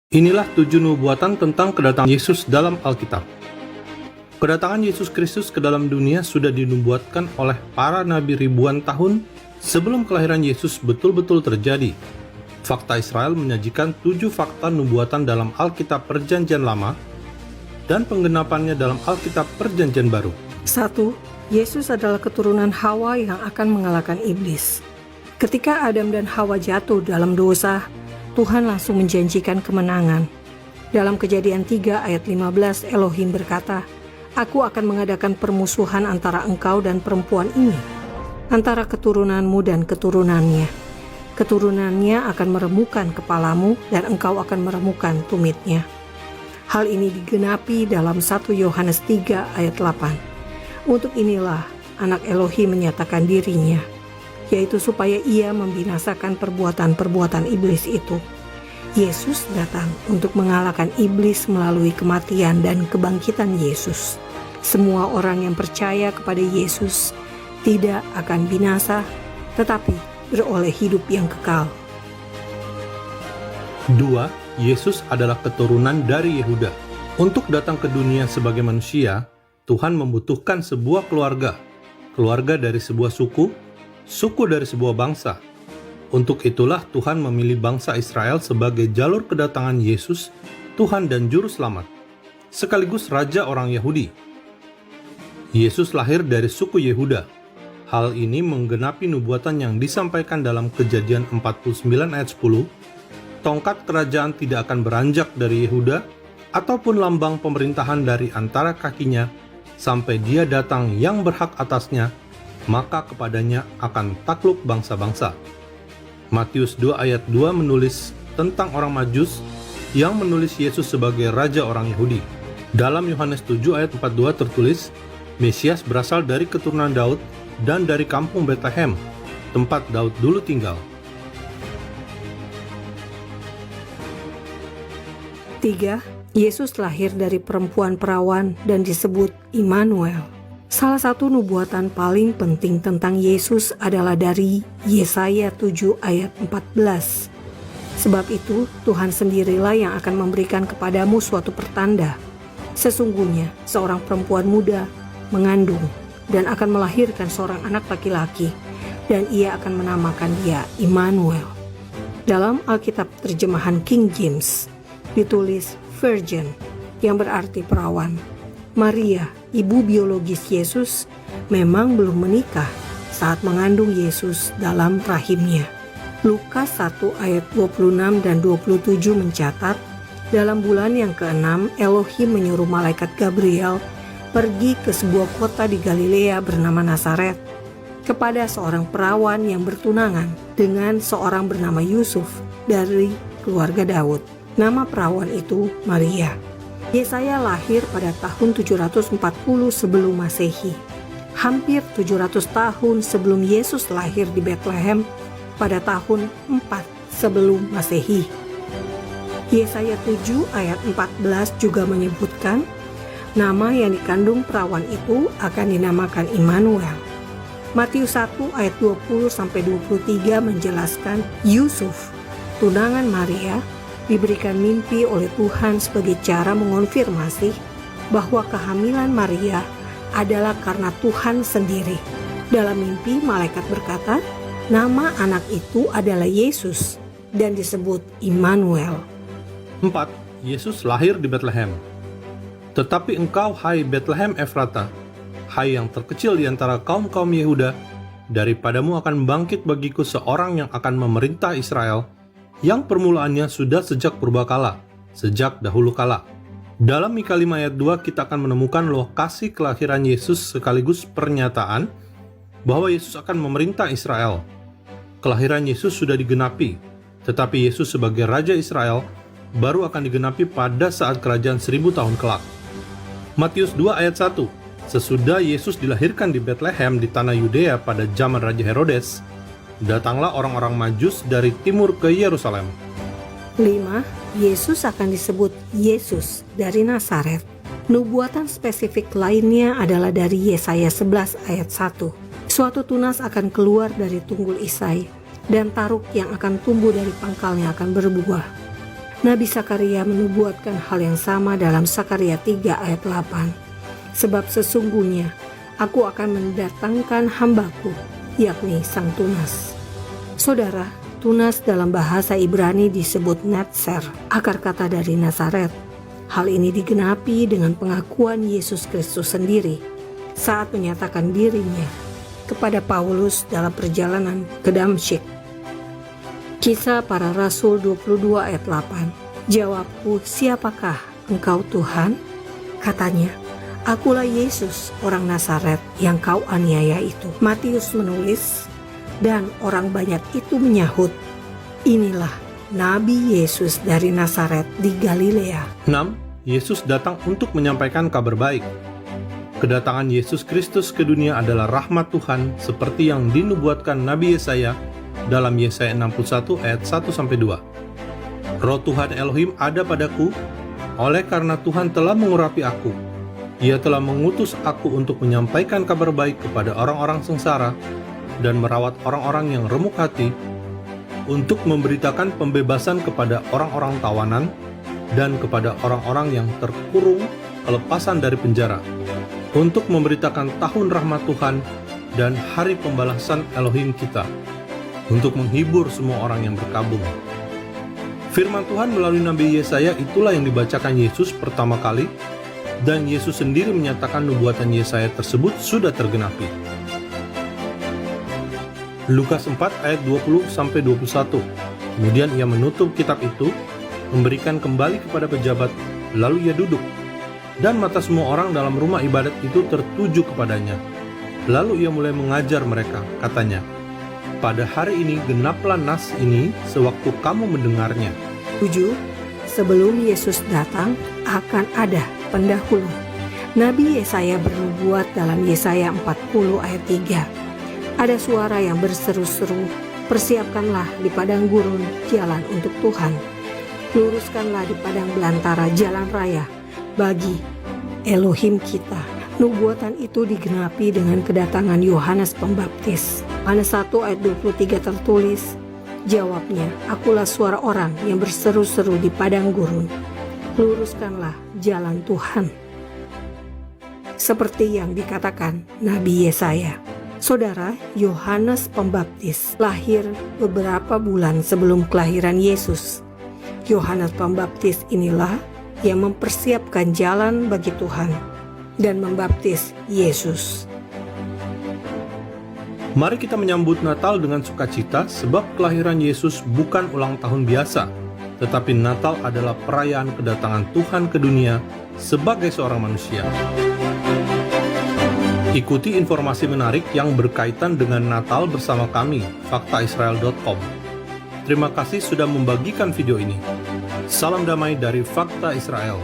Inilah 7 nubuatan tentang kedatangan Yesus dalam Alkitab. Kedatangan Yesus Kristus ke dalam dunia sudah dinubuatkan oleh para nabi ribuan tahun sebelum kelahiran Yesus betul-betul terjadi. Fakta Israel menyajikan 7 fakta nubuatan dalam Alkitab Perjanjian Lama dan penggenapannya dalam Alkitab Perjanjian Baru. 1. Yesus adalah keturunan Hawa yang akan mengalahkan iblis. Ketika Adam dan Hawa jatuh dalam dosa, Tuhan langsung menjanjikan kemenangan. Dalam Kejadian 3 ayat 15, Elohim berkata, "Aku akan mengadakan permusuhan antara engkau dan perempuan ini, antara keturunanmu dan keturunannya. Keturunannya akan meremukkan kepalamu dan engkau akan meremukkan tumitnya." Hal ini digenapi dalam 1 Yohanes 3 ayat 8. Untuk inilah anak Elohim menyatakan dirinya, yaitu supaya ia membinasakan perbuatan-perbuatan iblis itu. Yesus datang untuk mengalahkan iblis melalui kematian dan kebangkitan Yesus. Semua orang yang percaya kepada Yesus tidak akan binasa, tetapi beroleh hidup yang kekal. 2. Yesus adalah keturunan dari Yehuda. Untuk datang ke dunia sebagai manusia, Tuhan membutuhkan sebuah keluarga dari sebuah suku dari sebuah bangsa. Untuk itulah Tuhan memilih bangsa Israel sebagai jalur kedatangan Yesus, Tuhan dan Juru Selamat, sekaligus Raja orang Yahudi. Yesus lahir dari suku Yehuda. Hal ini menggenapi nubuatan yang disampaikan dalam Kejadian 49 ayat 10, tongkat kerajaan tidak akan beranjak dari Yehuda, ataupun lambang pemerintahan dari antara kakinya, sampai dia datang yang berhak atasnya, maka kepadanya akan takluk bangsa-bangsa. Matius 2 ayat 2 menulis tentang orang Majus yang menulis Yesus sebagai Raja orang Yahudi. Dalam Yohanes 7 ayat 42 tertulis, Mesias berasal dari keturunan Daud dan dari kampung Betlehem, tempat Daud dulu tinggal. 3. Yesus lahir dari perempuan perawan dan disebut Immanuel. Salah satu nubuatan paling penting tentang Yesus adalah dari Yesaya 7 ayat 14. Sebab itu, Tuhan sendirilah yang akan memberikan kepadamu suatu pertanda. Sesungguhnya, seorang perempuan muda mengandung dan akan melahirkan seorang anak laki-laki, dan ia akan menamakan dia Immanuel. Dalam Alkitab terjemahan King James, ditulis Virgin, yang berarti perawan. Maria, ibu biologis Yesus, memang belum menikah saat mengandung Yesus dalam rahimnya. Lukas 1 ayat 26 dan 27 mencatat, dalam bulan yang ke-6 Elohim menyuruh malaikat Gabriel pergi ke sebuah kota di Galilea bernama Nazaret kepada seorang perawan yang bertunangan dengan seorang bernama Yusuf dari keluarga Daud. Nama perawan itu Maria. Yesaya lahir pada tahun 740 sebelum Masehi. Hampir 700 tahun sebelum Yesus lahir di Betlehem pada tahun 4 sebelum Masehi. Yesaya 7 ayat 14 juga menyebutkan nama yang dikandung perawan itu akan dinamakan Immanuel. Matius 1 ayat 20-23 menjelaskan Yusuf, tunangan Maria, diberikan mimpi oleh Tuhan sebagai cara mengonfirmasi bahwa kehamilan Maria adalah karena Tuhan sendiri. Dalam mimpi, malaikat berkata, nama anak itu adalah Yesus dan disebut Immanuel. 4. Yesus lahir di Betlehem. Tetapi engkau, hai Betlehem Efrata, hai yang terkecil di antara kaum-kaum Yehuda, daripadamu akan bangkit bagiku seorang yang akan memerintah Israel, yang permulaannya sudah sejak purbakala, sejak dahulu kala. Dalam Mika 5 ayat 2 kita akan menemukan lokasi kelahiran Yesus sekaligus pernyataan bahwa Yesus akan memerintah Israel. Kelahiran Yesus sudah digenapi, tetapi Yesus sebagai Raja Israel baru akan digenapi pada saat kerajaan 1000 tahun kelak. Matius 2 ayat 1, sesudah Yesus dilahirkan di Betlehem di tanah Yudea pada zaman Raja Herodes, datanglah orang-orang Majus dari timur ke Yerusalem. 5. Yesus akan disebut Yesus dari Nazaret. Nubuatan spesifik lainnya adalah dari Yesaya 11 ayat 1. Suatu tunas akan keluar dari tunggul Isai, dan taruk yang akan tumbuh dari pangkalnya akan berbuah. Nabi Sakaria menubuatkan hal yang sama dalam Sakaria 3 ayat 8. Sebab sesungguhnya aku akan mendatangkan hambaku, yakni Sang Tunas. Saudara, Tunas dalam bahasa Ibrani disebut Netzer, akar kata dari Nazaret. Hal ini digenapi dengan pengakuan Yesus Kristus sendiri saat menyatakan dirinya kepada Paulus dalam perjalanan ke Damsyik. Kisah Para Rasul 22 ayat 8. Jawabku, siapakah engkau Tuhan? Katanya, akulah Yesus orang Nazaret yang kau aniaya itu. Matius menulis, dan orang banyak itu menyahut, inilah Nabi Yesus dari Nazaret di Galilea. 6. Yesus datang untuk menyampaikan kabar baik. Kedatangan Yesus Kristus ke dunia adalah rahmat Tuhan seperti yang dinubuatkan Nabi Yesaya dalam Yesaya 61 ayat 1-2. Roh Tuhan Elohim ada padaku, oleh karena Tuhan telah mengurapi aku. Ia telah mengutus aku untuk menyampaikan kabar baik kepada orang-orang sengsara dan merawat orang-orang yang remuk hati, untuk memberitakan pembebasan kepada orang-orang tawanan dan kepada orang-orang yang terkurung kelepasan dari penjara, untuk memberitakan tahun rahmat Tuhan dan hari pembalasan Elohim kita, untuk menghibur semua orang yang berkabung. Firman Tuhan melalui Nabi Yesaya itulah yang dibacakan Yesus pertama kali, dan Yesus sendiri menyatakan nubuatan Yesaya tersebut sudah tergenapi. Lukas 4 ayat 20-21. Kemudian ia menutup kitab itu, memberikan kembali kepada pejabat, lalu ia duduk. Dan mata semua orang dalam rumah ibadat itu tertuju kepadanya. Lalu ia mulai mengajar mereka, katanya, pada hari ini genaplah nas ini sewaktu kamu mendengarnya. 7. Sebelum Yesus datang akan ada pendahulu. Nabi Yesaya bernubuat dalam Yesaya 40 ayat 3. Ada suara yang berseru-seru, persiapkanlah di padang gurun jalan untuk Tuhan. Luruskanlah di padang belantara jalan raya bagi Elohim kita. Nubuatan itu digenapi dengan kedatangan Yohanes Pembaptis. Yohanes 1 ayat 23 tertulis, jawabnya, akulah suara orang yang berseru-seru di padang gurun. Luruskanlah jalan Tuhan. Seperti yang dikatakan Nabi Yesaya. Saudara, Yohanes Pembaptis lahir beberapa bulan sebelum kelahiran Yesus. Yohanes Pembaptis inilah yang mempersiapkan jalan bagi Tuhan dan membaptis Yesus. Mari kita menyambut Natal dengan sukacita, sebab kelahiran Yesus bukan ulang tahun biasa, tetapi Natal adalah perayaan kedatangan Tuhan ke dunia sebagai seorang manusia. Ikuti informasi menarik yang berkaitan dengan Natal bersama kami, faktaisrael.com. Terima kasih sudah membagikan video ini. Salam damai dari Fakta Israel.